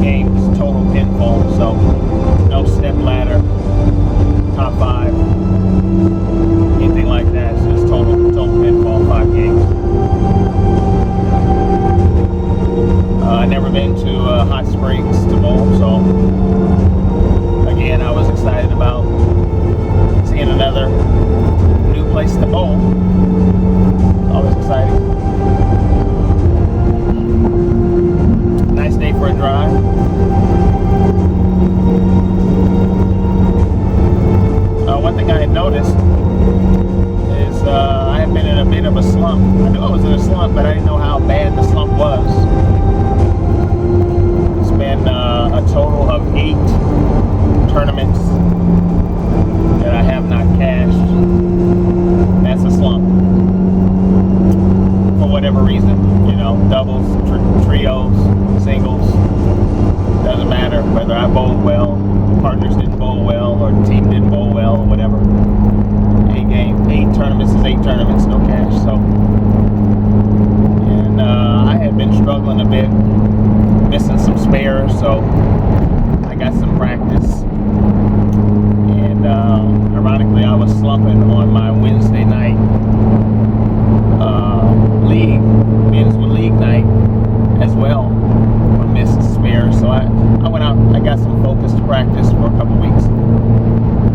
games total pinfall. So no step ladder, top 5, anything like that. It's just total pinfall, 5 games. I never been to Hot Springs to bowl, so again, I was excited about seeing another new place to bowl. It's always exciting. Nice day for a drive. One thing I had noticed is I had been in a bit of a slump. I knew I was in a slump, but I didn't know how bad the slump was. It's been a total of 8 tournaments that I have not cashed. That's a slump. For whatever reason, you know, doubles, trios, singles, doesn't matter whether I bowled well, partners didn't bowl well, or the team didn't bowl well, or whatever. 8 tournaments is 8 tournaments, no cash. So, and I had been struggling a bit, missing some spares, so I got some practice. And ironically, I was slumping on my Wednesday night men's league night as well, for missed spares. So I went out, I got some focused practice for a couple weeks.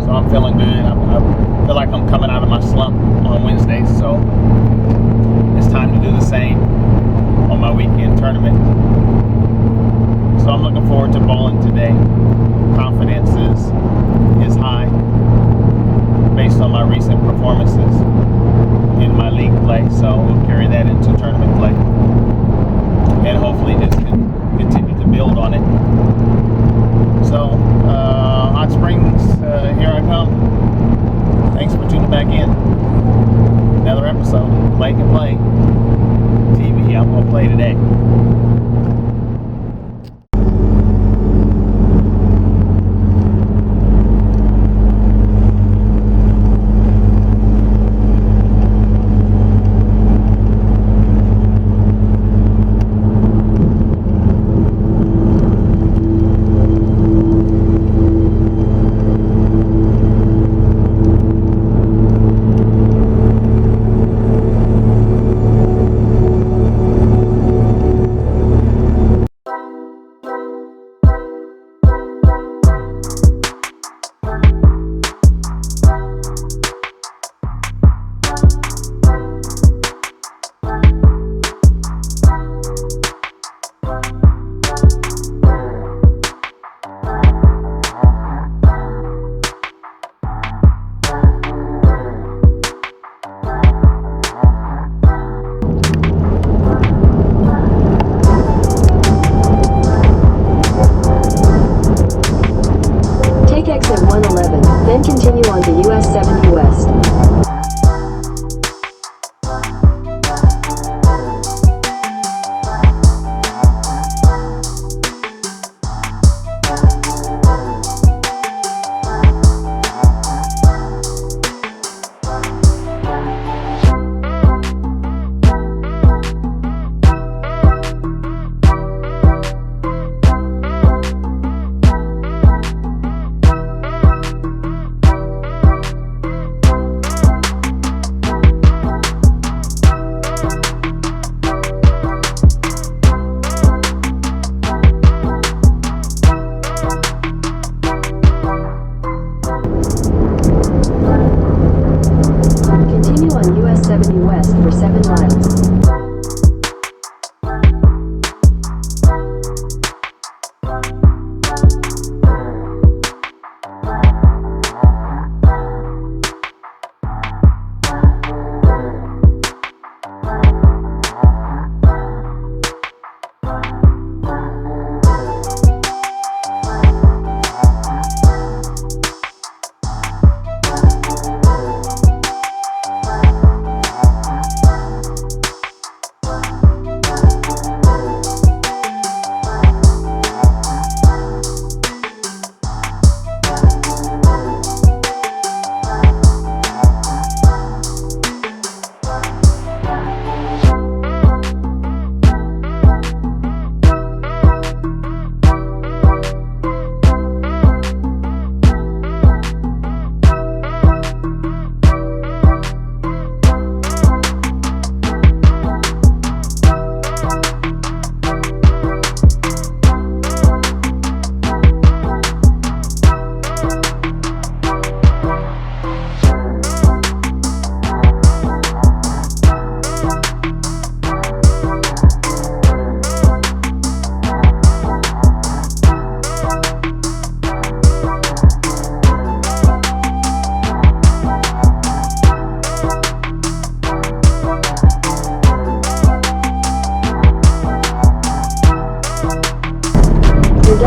So I'm feeling good. I feel like I'm coming out of my slump on Wednesdays, so it's time to do the same on my weekend tournament. So I'm looking forward to bowling today. Confidence is high based on my recent performances in my league play, so we'll carry that into tournament play and hopefully just continue to build on it. So Hot Springs, here I come. Thanks for tuning back in. Another episode. Play Can Play TV. I'm gonna play today.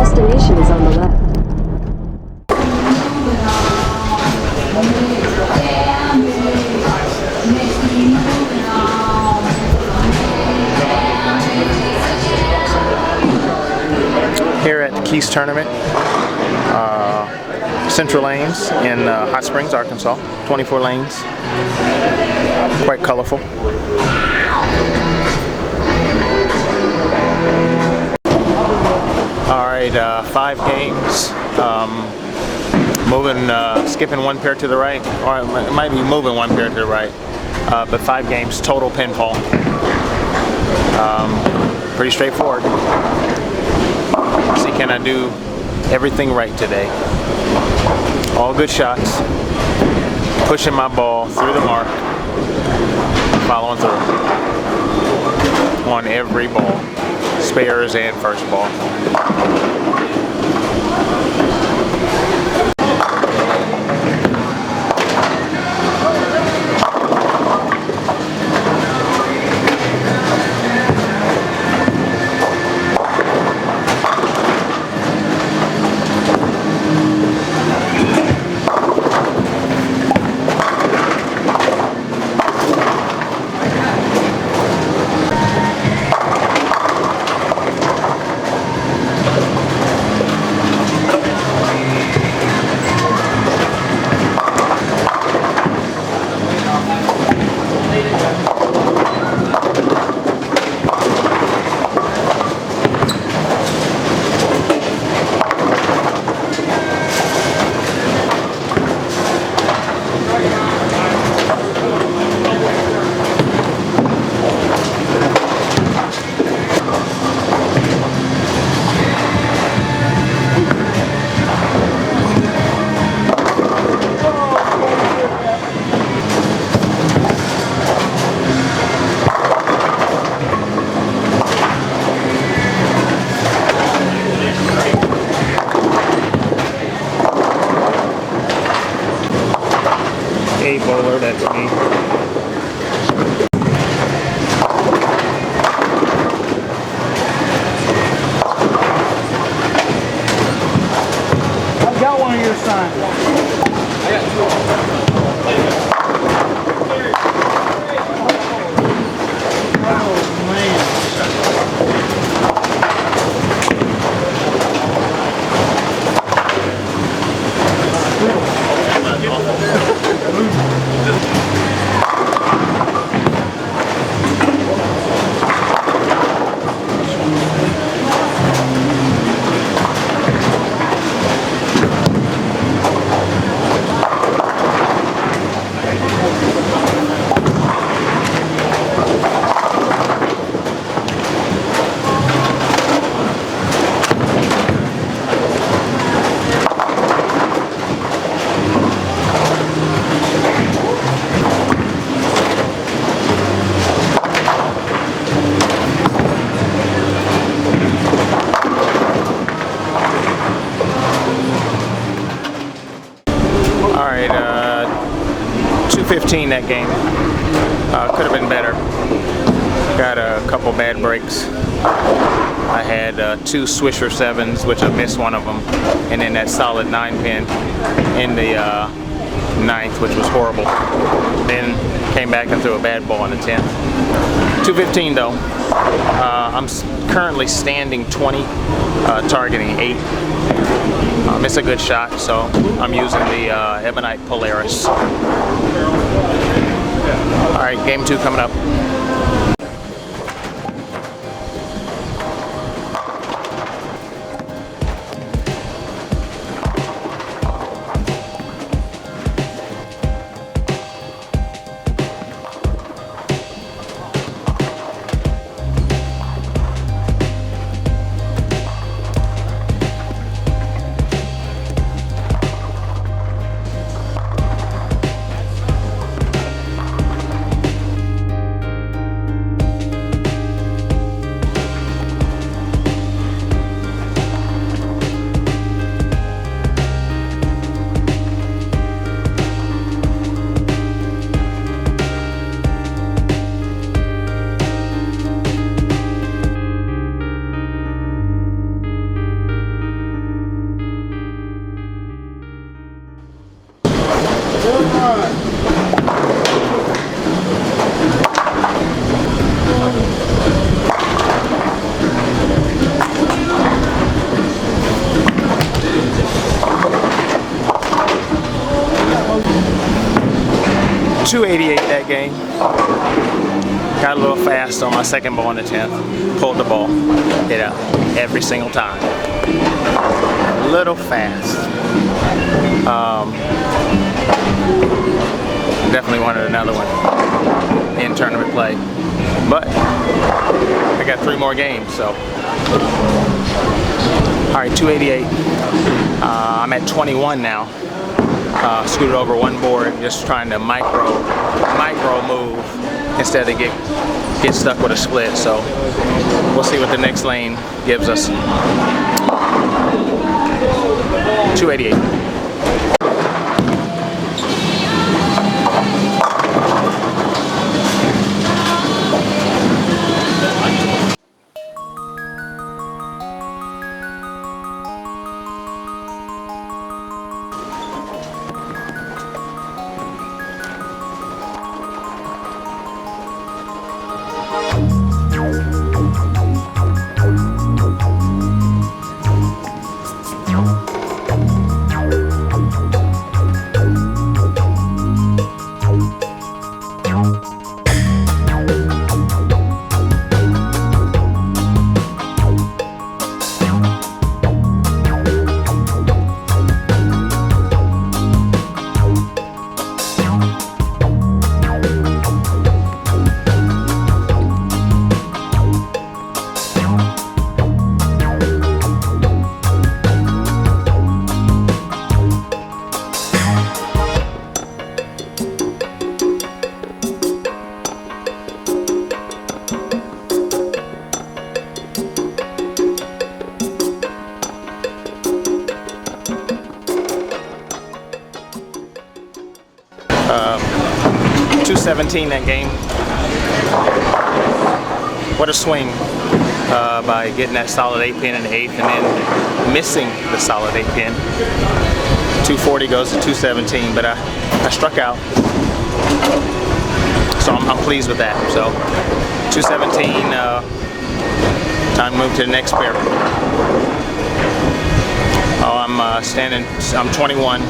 destination is on the left. Here at the Quis tournament, Central Lanes in Hot Springs, Arkansas. 24 lanes, quite colorful. All right, 5 games. Skipping one pair to the right, or it might be moving one pair to the right, but 5 games total pinfall. Pretty straightforward. See, can I do everything right today? All good shots, pushing my ball through the mark, following through on every ball, spares and first ball. A bowler, that's me. I've got one of your signs. I got 2. Oh, man. All right, 215 that game. Could have been better. Got a couple bad breaks. I had 2 Swisher 7s, which I missed one of them, and then that solid 9-pin in the 9th, which was horrible. Then came back and threw a bad ball in the 10th. 215 though. I'm currently standing 20, targeting 8. It's a good shot, so I'm using the Ebonite Polaris. All right, game 2 coming up. .288 that game. Got a little fast on my second ball in the 10th. Pulled the ball. Hit out every single time. A little fast. Definitely wanted another one in tournament play. But I got 3 more games, so. Alright, 288. I'm at 21 now. Scooted over 1 board, just trying to micro move instead of get stuck with a split. So we'll see what the next lane gives us. 288. .217 that game. What a swing by getting that solid 8 pin in the 8th and then missing the solid 8 pin. 240 goes to 217, but I struck out. So I'm pleased with that. So 217, time to move to the next pair. Oh, I'm 21,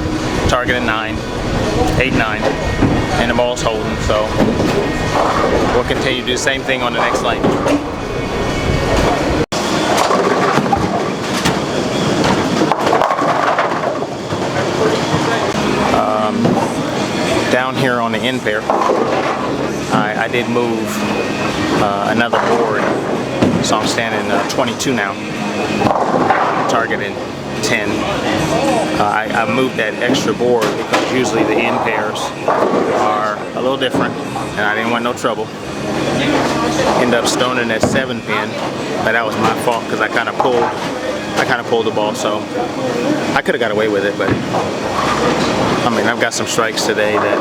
targeting 9, 8-9. And the ball's holding, so we'll continue to do the same thing on the next lane. Down here on the end pair, I did move another board, so I'm standing 22 now, targeting 10. I moved that extra board because usually the end pairs are a little different and I didn't want no trouble. End up stoning that 7 pin, but that was my fault because I kind of pulled the ball, so I could have got away with it, but I mean, I've got some strikes today that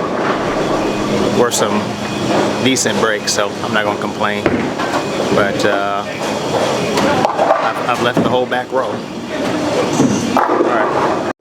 were some decent breaks, so I'm not going to complain, but I've left the whole back row. All right.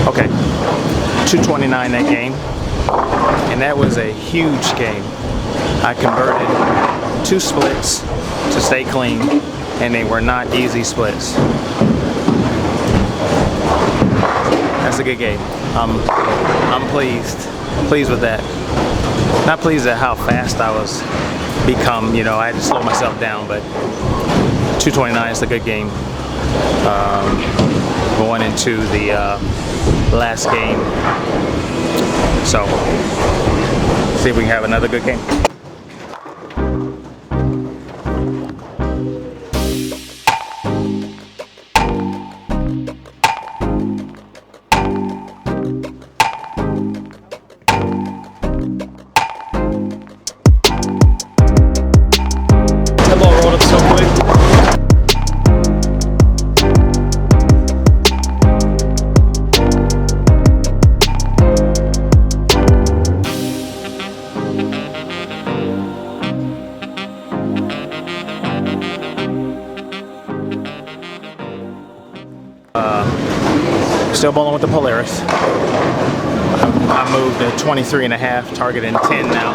Okay, 229 that game, and that was a huge game. I converted 2 splits to stay clean, and they were not easy splits. That's a good game. I'm pleased with that. Not pleased at how fast I was become. You know, I had to slow myself down, but 229 is a good game. Going into the last game, so see if we can have another good game. That ball rolled up so quick. Still bowling with the Polaris. I moved to 23.5, targeting 10 now,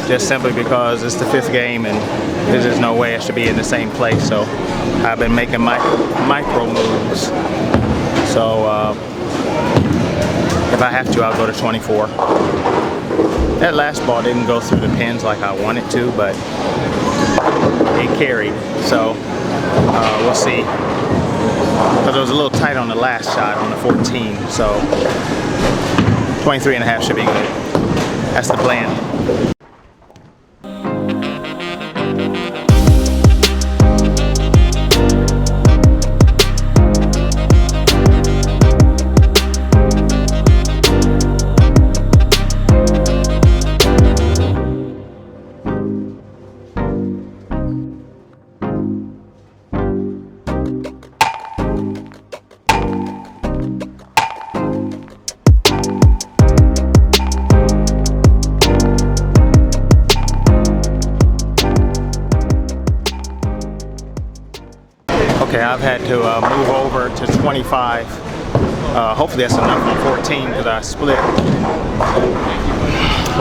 just simply because it's the 5th game and there's just no way I should be in the same place. So I've been making micro moves. So if I have to, I'll go to 24. That last ball didn't go through the pins like I wanted to, but it carried. So we'll see. Because it was a little tight on the last shot on the 14, so 23.5 should be good. That's the plan. Okay, I've had to move over to 25. Hopefully that's enough on 14 because I split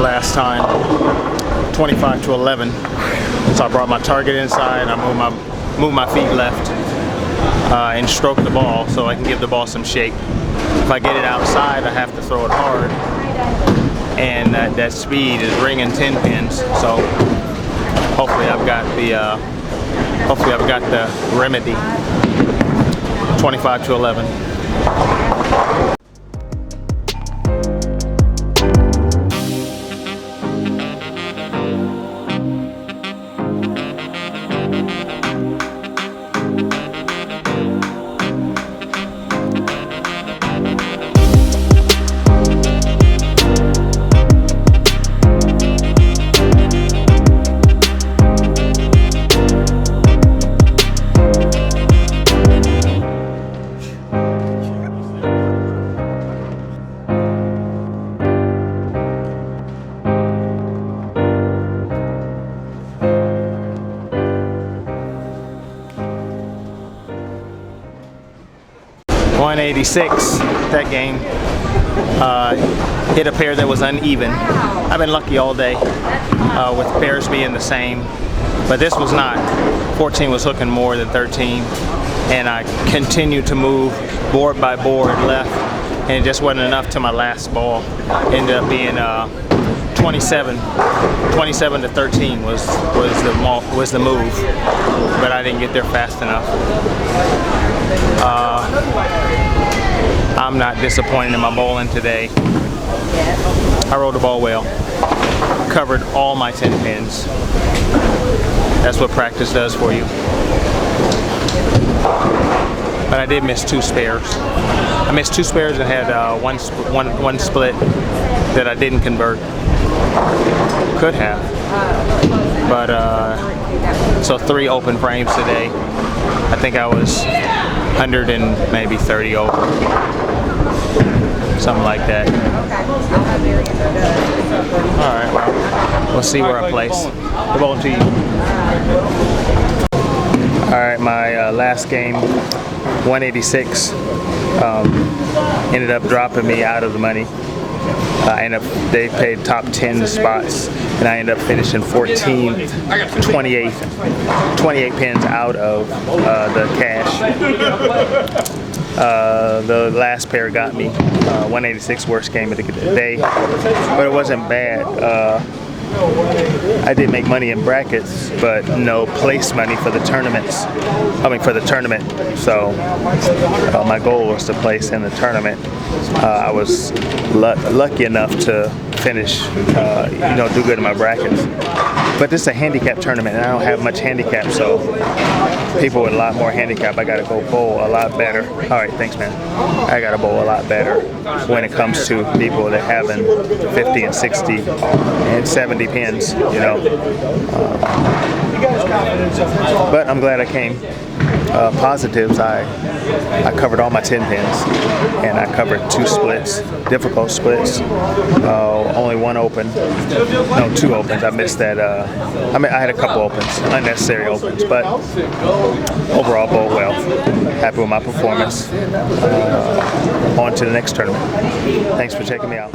last time, 25 to 11. So I brought my target inside. I moved my feet left and stroked the ball so I can give the ball some shake. If I get it outside, I have to throw it hard, and that speed is ringing 10 pins. So hopefully I've got the remedy. 25 to 11. .186 that game. Hit a pair that was uneven. I've been lucky all day with pairs being the same, but this was not. 14 was hooking more than 13, and I continued to move board by board left, and it just wasn't enough to my last ball. Ended up being 27 to 13 was the move, but I didn't get there fast enough. I'm not disappointed in my bowling today. I rolled the ball well, covered all my 10 pins. That's what practice does for you. But I did miss 2 spares. I missed 2 spares and had one split that I didn't convert. Could have. But so 3 open frames today. I think I was 100 and maybe 30 over. Something like that. Alright, well, we'll see where I place. The ball to you. Alright, my last game, 186, ended up dropping me out of the money. They paid top 10 spots, and I ended up finishing 14th, 28 pins out of the cash. The last pair got me 186, worst game of the day, but it wasn't bad. I did make money in brackets, but no place money for the tournaments. For the tournament. So my goal was to place in the tournament. I was lucky enough to finish, do good in my brackets. But this is a handicap tournament, and I don't have much handicap, so people with a lot more handicap, I gotta go bowl a lot better. All right, thanks, man. I gotta bowl a lot better when it comes to people that having 50 and 60 and 70 pins, But I'm glad I came. Positives, I covered all my 10 pins, and I covered 2 splits, difficult splits, only 1 open, no, 2 opens. I missed that, I had a couple opens, unnecessary opens, but overall bowled well. Happy with my performance. On to the next tournament. Thanks for checking me out.